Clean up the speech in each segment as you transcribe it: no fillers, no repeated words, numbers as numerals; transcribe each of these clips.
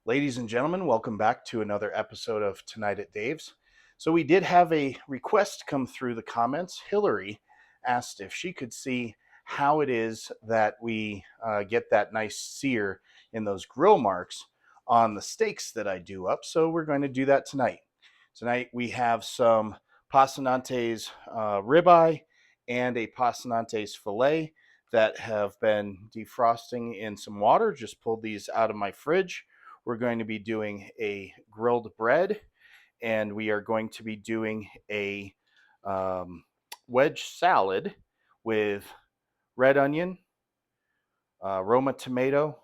Ladies and gentlemen, welcome back to another episode of Tonight at Dave's. So we did have a request come through the comments. Hillary asked if she could see how it is that we get that nice sear in those grill marks on the steaks that I do up. So we're going to do that tonight. Tonight we have some Passanate's ribeye and a Passanate's filet that have been defrosting in some water. Just pulled these out of my fridge. We're going to be doing a grilled bread, and we are going to be doing a wedge salad with red onion, Roma tomato,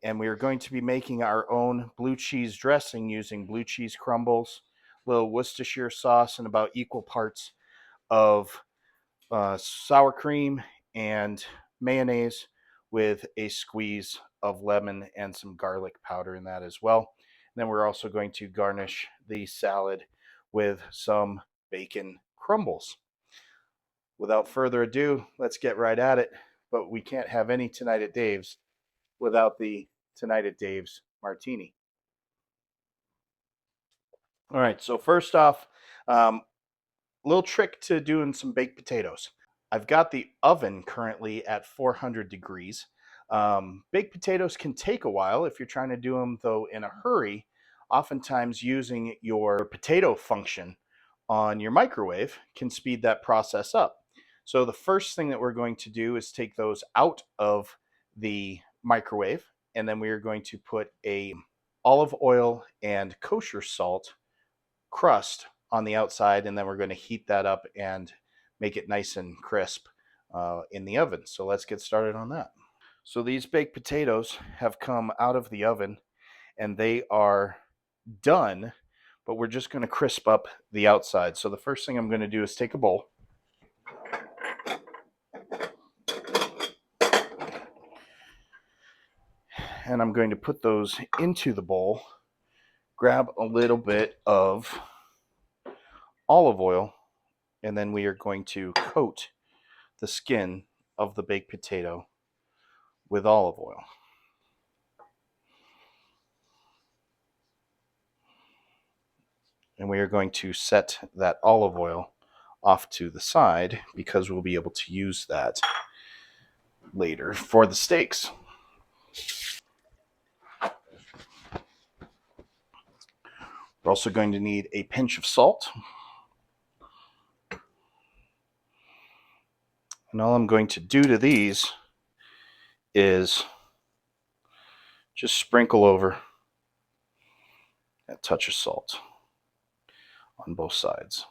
and we are going to be making our own blue cheese dressing using blue cheese crumbles, a little Worcestershire sauce, and about equal parts of sour cream and mayonnaise with a squeeze of lemon and some garlic powder in that as well. And then we're also going to garnish the salad with some bacon crumbles. Without further ado, let's get right at it. But we can't have any Tonight at Dave's without the Tonight at Dave's martini. All right, so first off, little trick to doing some baked potatoes. I've got the oven currently at 400 degrees. Baked potatoes can take a while if you're trying to do them, though, in a hurry. Oftentimes, using your potato function on your microwave can speed that process up. So the first thing that we're going to do is take those out of the microwave, and then we are going to put a olive oil and kosher salt crust on the outside, and then we're going to heat that up and make it nice and crisp in the oven. So let's get started on that. So these baked potatoes have come out of the oven and they are done, but we're just going to crisp up the outside. So the first thing I'm going to do is take a bowl. And I'm going to put those into the bowl, grab a little bit of olive oil, and then we are going to coat the skin of the baked potato with olive oil. And we are going to set that olive oil off to the side because we'll be able to use that later for the steaks. We're also going to need a pinch of salt. And all I'm going to do to these is just sprinkle over a touch of salt on both sides.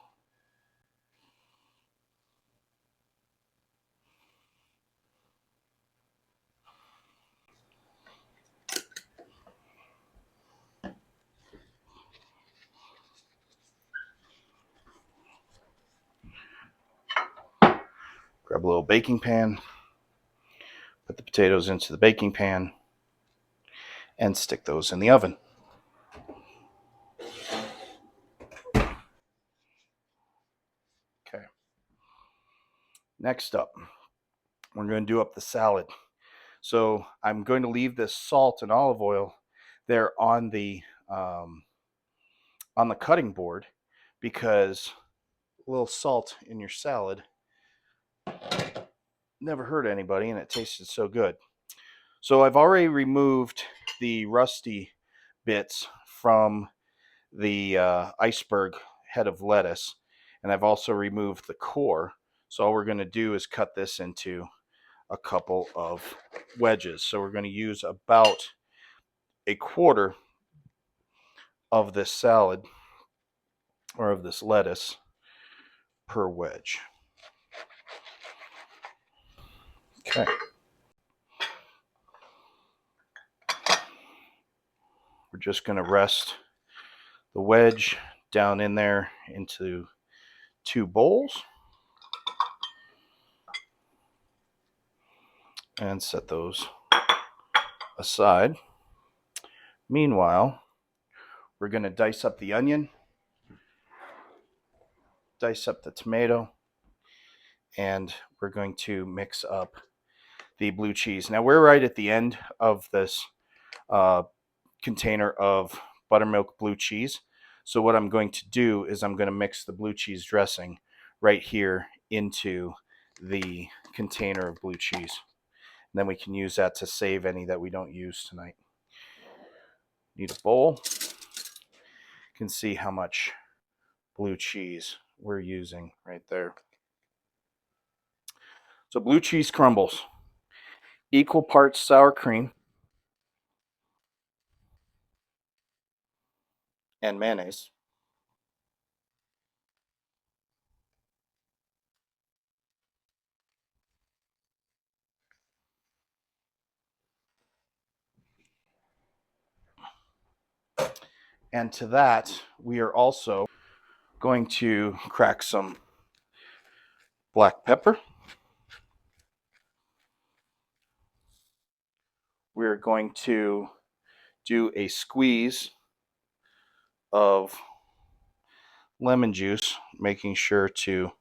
Grab a little baking pan, put the potatoes into the baking pan, and stick those in the oven. Okay. Next up, we're going to do up the salad. So I'm going to leave this salt and olive oil there on the cutting board because a little salt in your salad never hurt anybody, and it tasted so good. So I've already removed the rusty bits from the iceberg head of lettuce, and I've also removed the core. So all we're going to do is cut this into a couple of wedges. So we're going to use about a quarter of this salad or of this lettuce per wedge. Okay. We're just going to rest the wedge down in there into two bowls and set those aside. Meanwhile, we're going to dice up the onion, dice up the tomato, and we're going to mix up the blue cheese. Now we're right at the end of this container of buttermilk blue cheese. So what I'm going to do is I'm going to mix the blue cheese dressing right here into the container of blue cheese. And then we can use that to save any that we don't use tonight. Need a bowl. You can see how much blue cheese we're using right there. So blue cheese crumbles, equal parts sour cream and mayonnaise. And to that, we are also going to crack some black pepper. We're going to do a squeeze of lemon juice, making sure to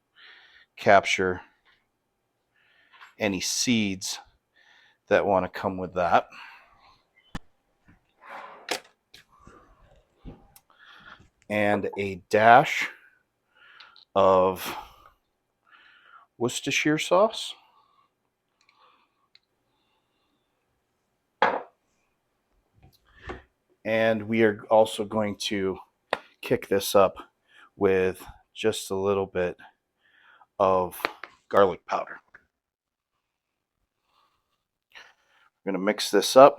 capture any seeds that want to come with that. And a dash of Worcestershire sauce. And we are also going to kick this up with just a little bit of garlic powder. We're going to mix this up.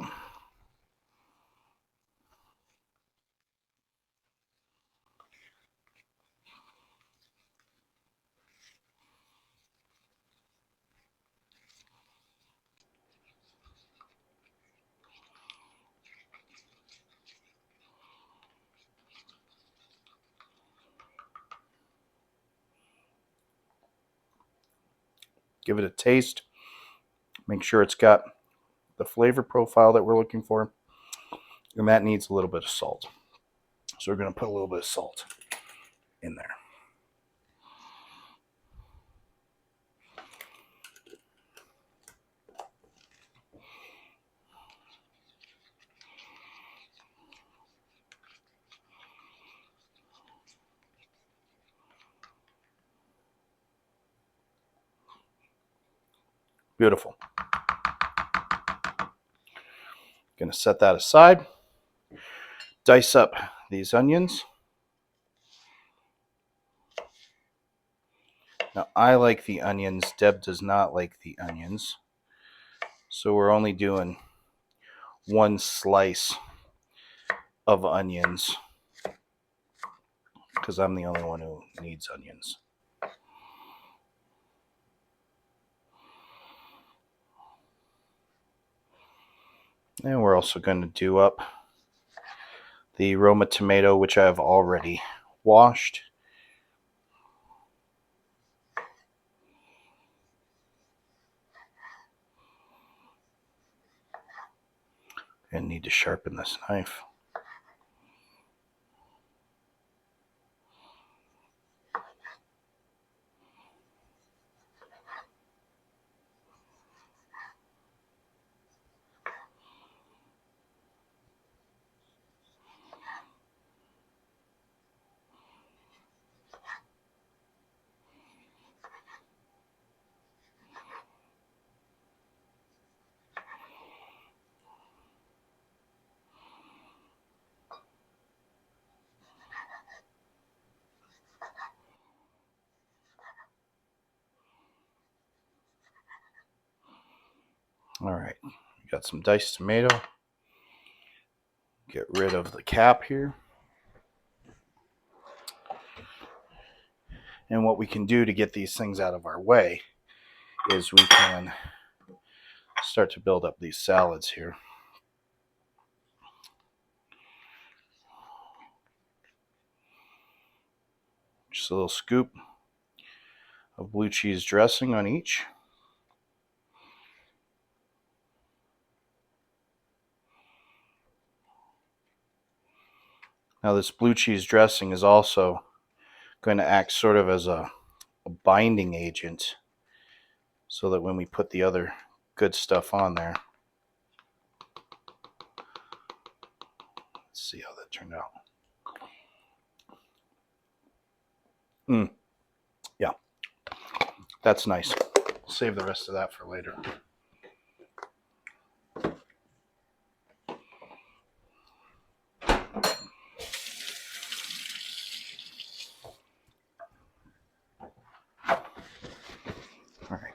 Give it a taste. Make sure it's got the flavor profile that we're looking for. And that needs a little bit of salt. So we're going to put a little bit of salt in there. Beautiful. Going to set that aside. Dice up these onions. Now, I like the onions. Deb does not like the onions. So we're only doing one slice of onions because I'm the only one who needs onions. And we're also going to do up the Roma tomato, which I've already washed. And need to sharpen this knife. All right, got some diced tomato. Get rid of the cap here. And what we can do to get these things out of our way is we can start to build up these salads here. Just a little scoop of blue cheese dressing on each. Now this blue cheese dressing is also going to act sort of as a binding agent so that when we put the other good stuff on there, see how that turned out. Yeah, that's nice. Save the rest of that for later. All right.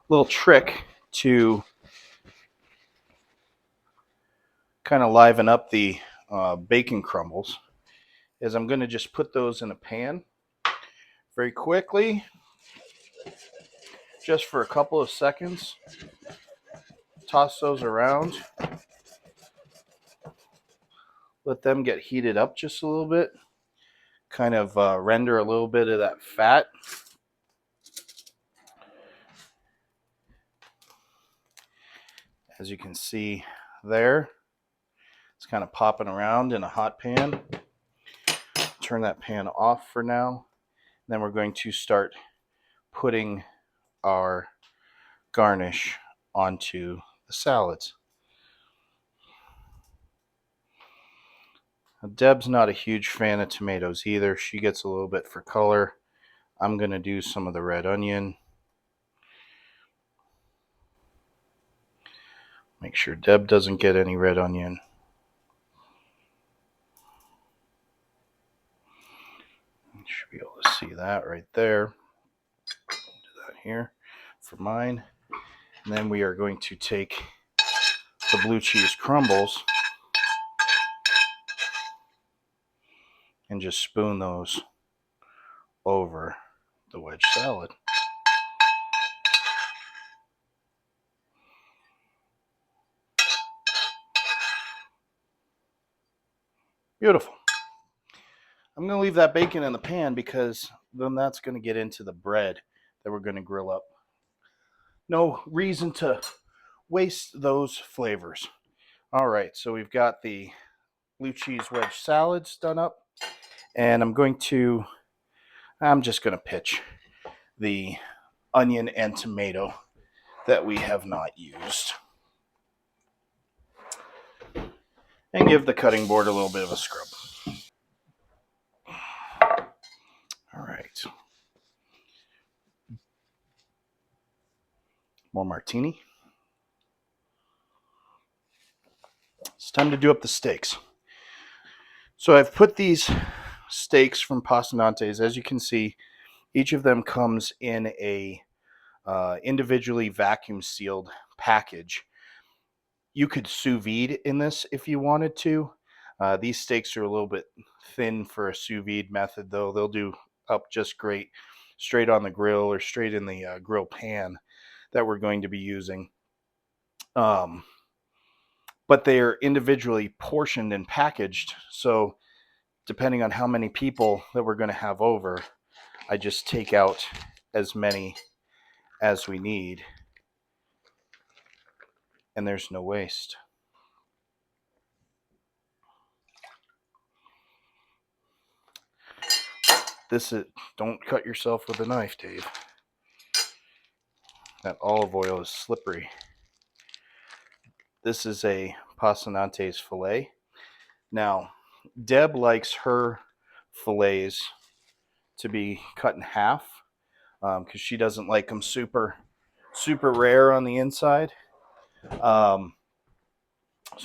Little trick to kind of liven up the bacon crumbles is I'm going to just put those in a pan very quickly, just for a couple of seconds. Toss those around. Let them get heated up just a little bit. Kind of render a little bit of that fat. As you can see there, it's kind of popping around in a hot pan. Turn that pan off for now. Then we're going to start putting our garnish onto the salads. Now, Deb's not a huge fan of tomatoes either. She gets a little bit for color. I'm going to do some of the red onion. Make sure Deb doesn't get any red onion. You should be able to see that right there. Do that here for mine. And then we are going to take the blue cheese crumbles and just spoon those over the wedge salad. Beautiful. I'm going to leave that bacon in the pan because then that's going to get into the bread that we're going to grill up. No reason to waste those flavors. All right, so we've got the blue cheese wedge salads done up, and I'm just going to pitch the onion and tomato that we have not used and give the cutting board a little bit of a scrub. All right. More martini. It's time to do up the steaks. So I've put these steaks from Passanate's. As you can see, each of them comes in a individually vacuum sealed package. You could sous vide in this if you wanted to. These steaks are a little bit thin for a sous vide method, though. They'll do up just great straight on the grill or straight in the grill pan that we're going to be using. But they are individually portioned and packaged. So depending on how many people that we're going to have over, I just take out as many as we need. And there's no waste. Don't cut yourself with a knife, Dave. That olive oil is slippery. This is a Passanate's filet. Now, Deb likes her fillets to be cut in half because she doesn't like them super rare on the inside. So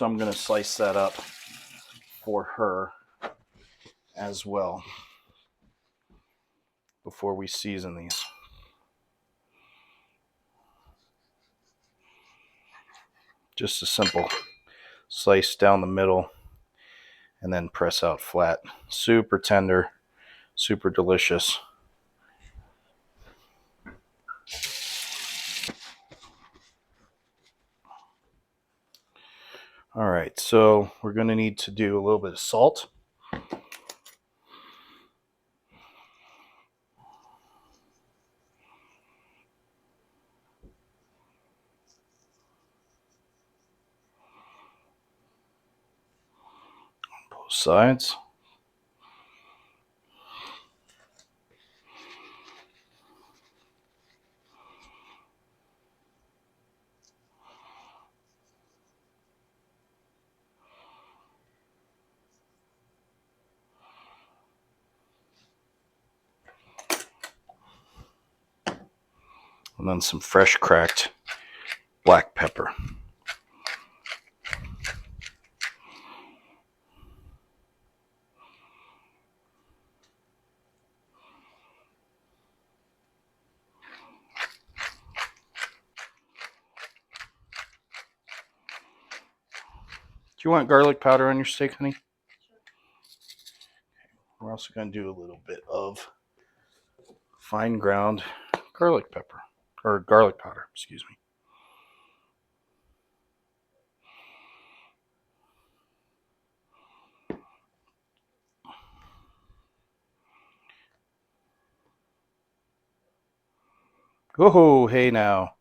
I'm going to slice that up for her as well before we season these. Just a simple slice down the middle and then press out flat. Super tender, super delicious. All right, so we're going to need to do a little bit of salt. Both sides. And then some fresh cracked black pepper. Do you want garlic powder on your steak, honey? We're also going to do a little bit of fine ground garlic pepper, or garlic powder, excuse me. Oh, hey now.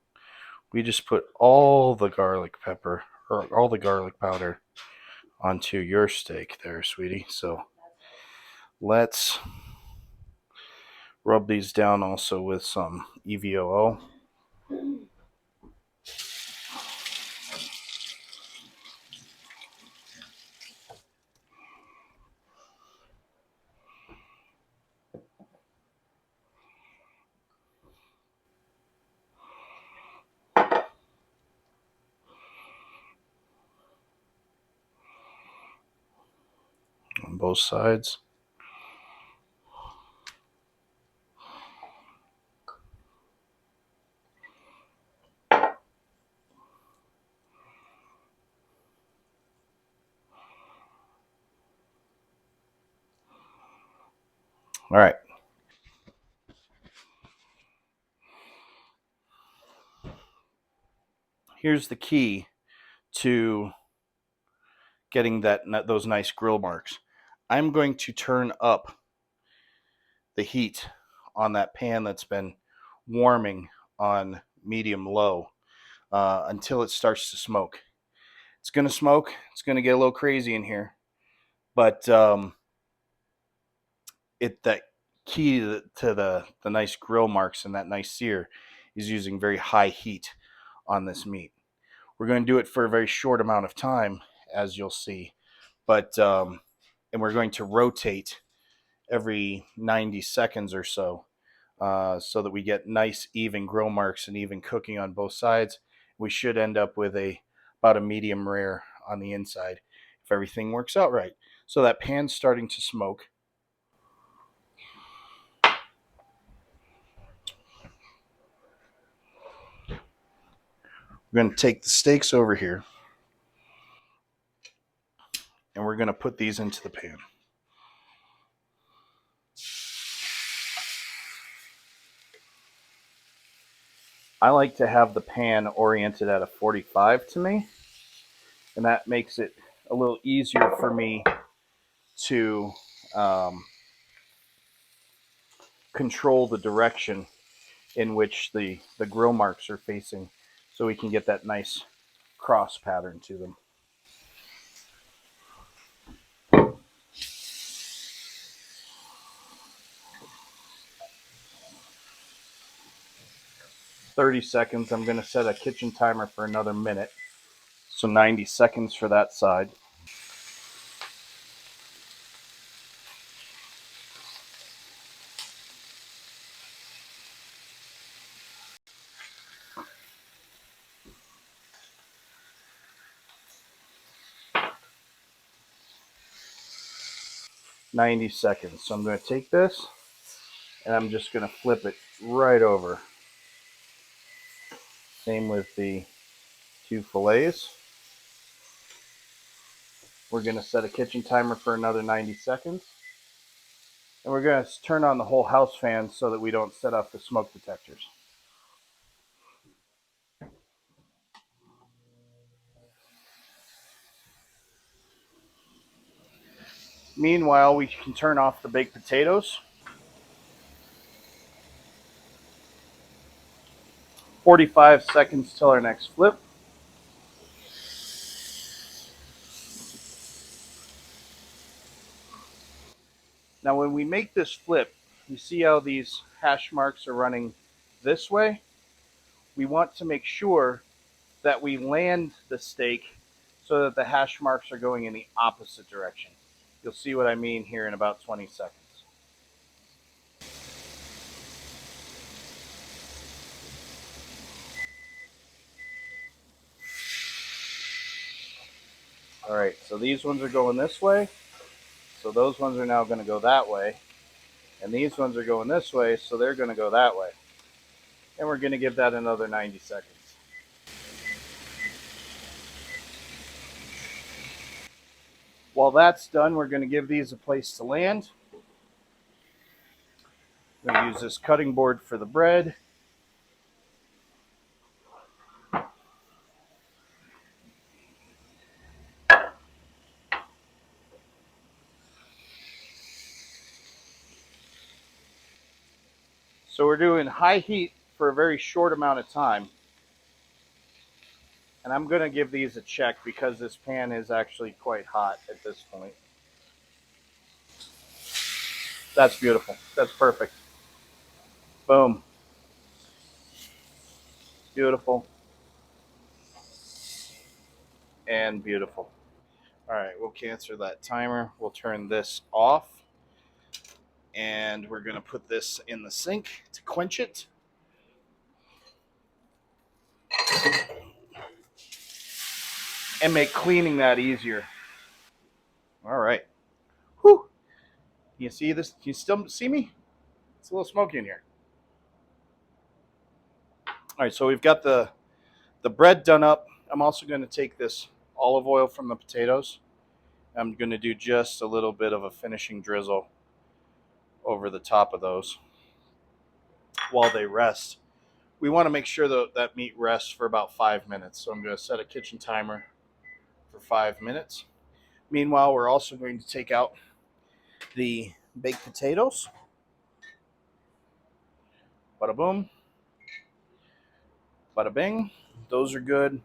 We just put all the garlic pepper, or all the garlic powder onto your steak there, sweetie. So let's rub these down also with some EVOO. On both sides. All right. Here's the key to getting those nice grill marks. I'm going to turn up the heat on that pan that's been warming on medium low until it starts to smoke. It's going to smoke. It's going to get a little crazy in here, but that key to the nice grill marks and that nice sear is using very high heat on this meat. We're going to do it for a very short amount of time, as you'll see, but and we're going to rotate every 90 seconds or so that we get nice even grill marks and even cooking on both sides. We should end up with about a medium rare on the inside if everything works out right. So that pan's starting to smoke. We're going to take the steaks over here and we're going to put these into the pan. I like to have the pan oriented at a 45 to me, and that makes it a little easier for me to control the direction in which the grill marks are facing, so we can get that nice cross pattern to them. $30. I'm going to set a kitchen timer for another minute, so 90 seconds for that side. $90. So I'm going to take this and I'm just going to flip it right over. Same with the 2 fillets. We're going to set a kitchen timer for another 90 seconds. And we're going to turn on the whole house fan so that we don't set off the smoke detectors. Meanwhile, we can turn off the baked potatoes. 45 seconds till our next flip. Now when we make this flip, you see how these hash marks are running this way? We want to make sure that we land the steak so that the hash marks are going in the opposite direction. You'll see what I mean here in about 20 seconds. All right, so these ones are going this way. So those ones are now going to go that way. And these ones are going this way, so they're going to go that way. And we're going to give that another 90 seconds. While that's done, we're going to give these a place to land. I'm going to use this cutting board for the bread. So we're doing high heat for a very short amount of time. And I'm going to give these a check because this pan is actually quite hot at this point. That's beautiful. That's perfect. Boom. Beautiful. And beautiful. All right, we'll cancel that timer. We'll turn this off. And we're going to put this in the sink to quench it. And make cleaning that easier. All right. Whew. Can you see this? Can you still see me? It's a little smoky in here. All right, so we've got the bread done up. I'm also going to take this olive oil from the potatoes. I'm going to do just a little bit of a finishing drizzle over the top of those while they rest. We want to make sure that meat rests for about 5 minutes. So I'm going to set a kitchen timer for 5 minutes. Meanwhile, we're also going to take out the baked potatoes. Bada boom. Bada bing. Those are good.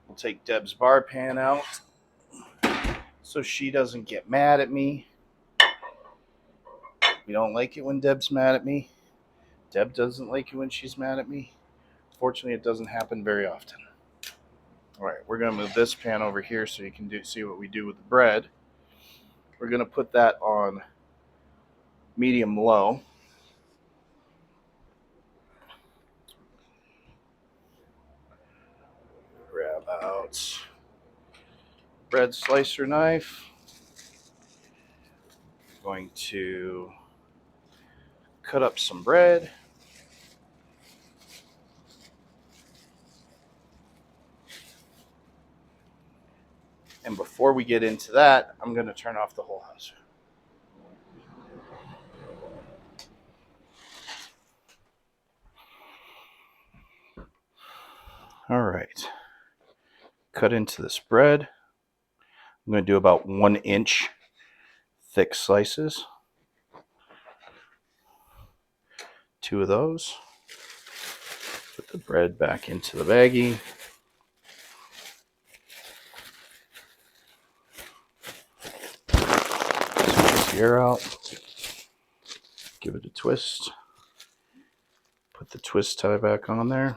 We'll take Deb's bar pan out so she doesn't get mad at me. We don't like it when Deb's mad at me. Deb doesn't like it when she's mad at me. Fortunately, it doesn't happen very often. All right, we're going to move this pan over here so you can see what we do with the bread. We're going to put that on medium-low. Grab out bread slicer knife. Going to cut up some bread. And before we get into that, I'm going to turn off the whole house. All right. Cut into this bread. I'm going to do about 1 inch thick slices. 2 of those. Put the bread back into the baggie. Squeeze the air out. Give it a twist. Put the twist tie back on there.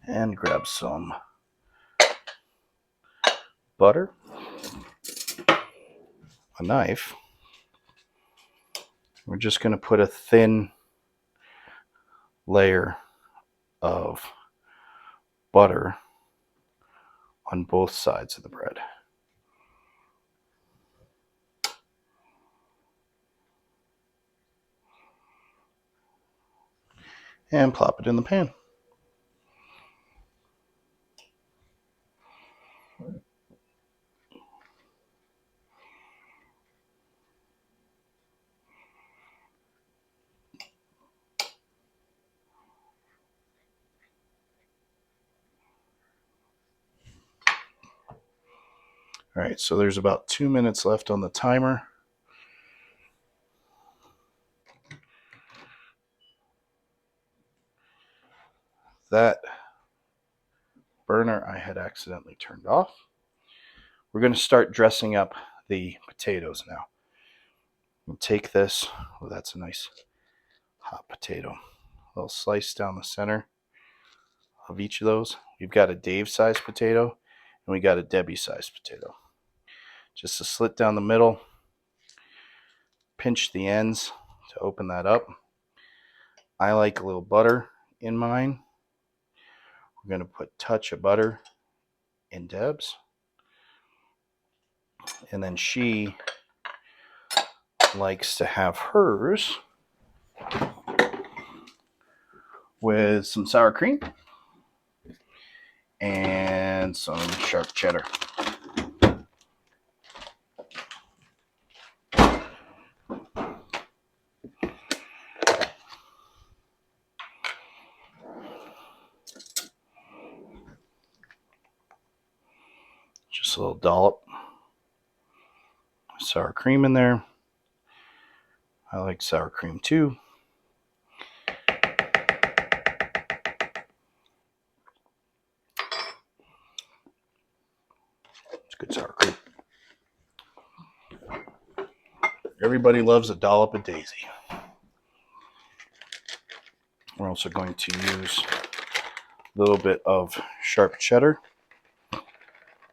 And grab some butter. A knife. We're just going to put a thin layer of butter on both sides of the bread. And plop it in the pan. All right, so there's about 2 minutes left on the timer. That burner I had accidentally turned off. We're going to start dressing up the potatoes now. We'll take this. Oh, that's a nice hot potato. A little slice down the center of each of those. We've got a Dave-sized potato and we got a Debbie-sized potato. Just a slit down the middle. Pinch the ends to open that up. I like a little butter in mine. We're going to put a touch of butter in Deb's. And then she likes to have hers with some sour cream and some sharp cheddar. Just a little dollop of sour cream in there. I like sour cream too. It's good sour cream. Everybody loves a dollop of Daisy. We're also going to use a little bit of sharp cheddar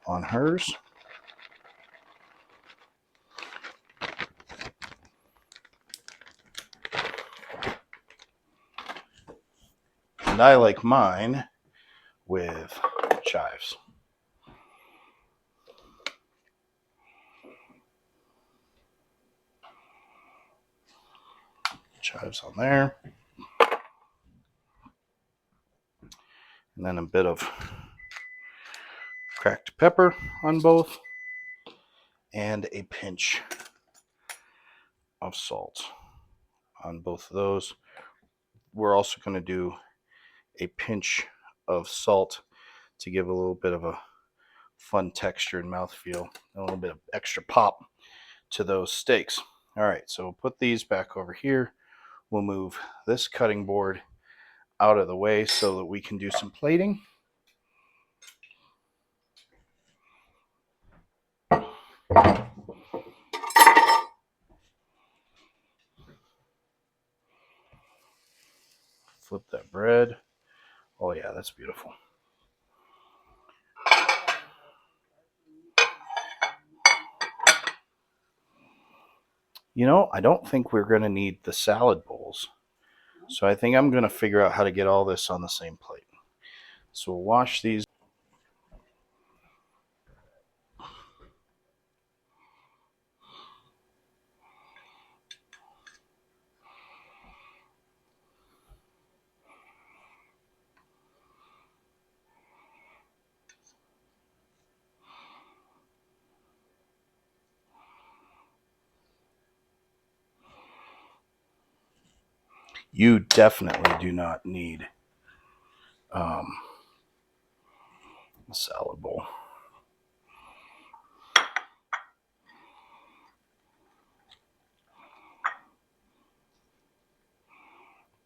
on hers. And I like mine with chives. Chives on there. And then a bit of cracked pepper on both. And a pinch of salt on both of those. We're also going to do a pinch of salt to give a little bit of a fun texture and mouthfeel, a little bit of extra pop to those steaks. All right, so we'll put these back over here. We'll move this cutting board out of the way so that we can do some plating. Flip that bread. Oh yeah, that's beautiful. You know, I don't think we're going to need the salad bowls. So I think I'm going to figure out how to get all this on the same plate. So we'll wash these. You definitely do not need a salad bowl.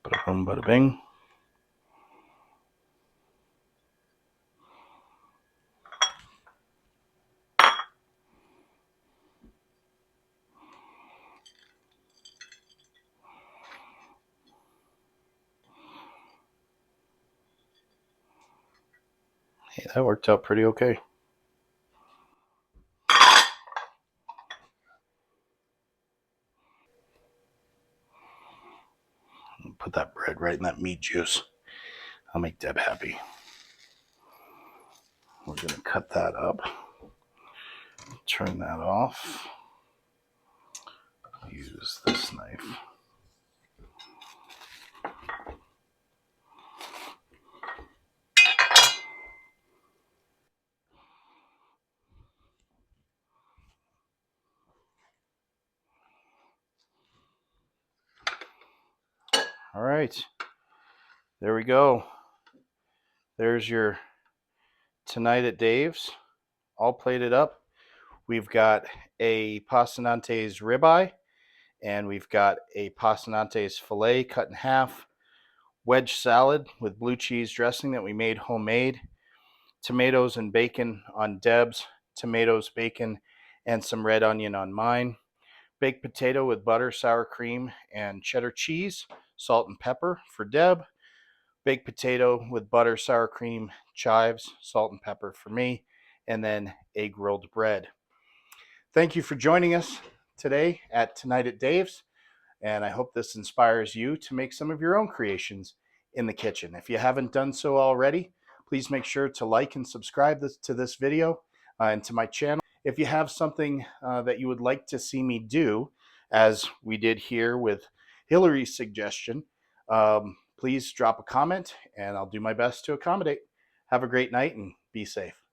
Bada boom, bada bing. Hey, that worked out pretty okay. Put that bread right in that meat juice. I'll make Deb happy. We're going to cut that up. Turn that off. Use this knife. All right. There we go. There's your Tonight at Dave's, all plated up. We've got a Passanate's ribeye, and we've got a Passanate's filet cut in half, wedge salad with blue cheese dressing that we made homemade, tomatoes and bacon on Deb's, tomatoes, bacon, and some red onion on mine, baked potato with butter, sour cream, and cheddar cheese, salt and pepper for Deb, baked potato with butter, sour cream, chives, salt and pepper for me, and then a grilled bread. Thank you for joining us today at Tonight at Dave's, and I hope this inspires you to make some of your own creations in the kitchen. If you haven't done so already, please make sure to like and subscribe to this video and to my channel. If you have something that you would like to see me do, as we did here with Hillary's suggestion, please drop a comment and I'll do my best to accommodate. Have a great night and be safe.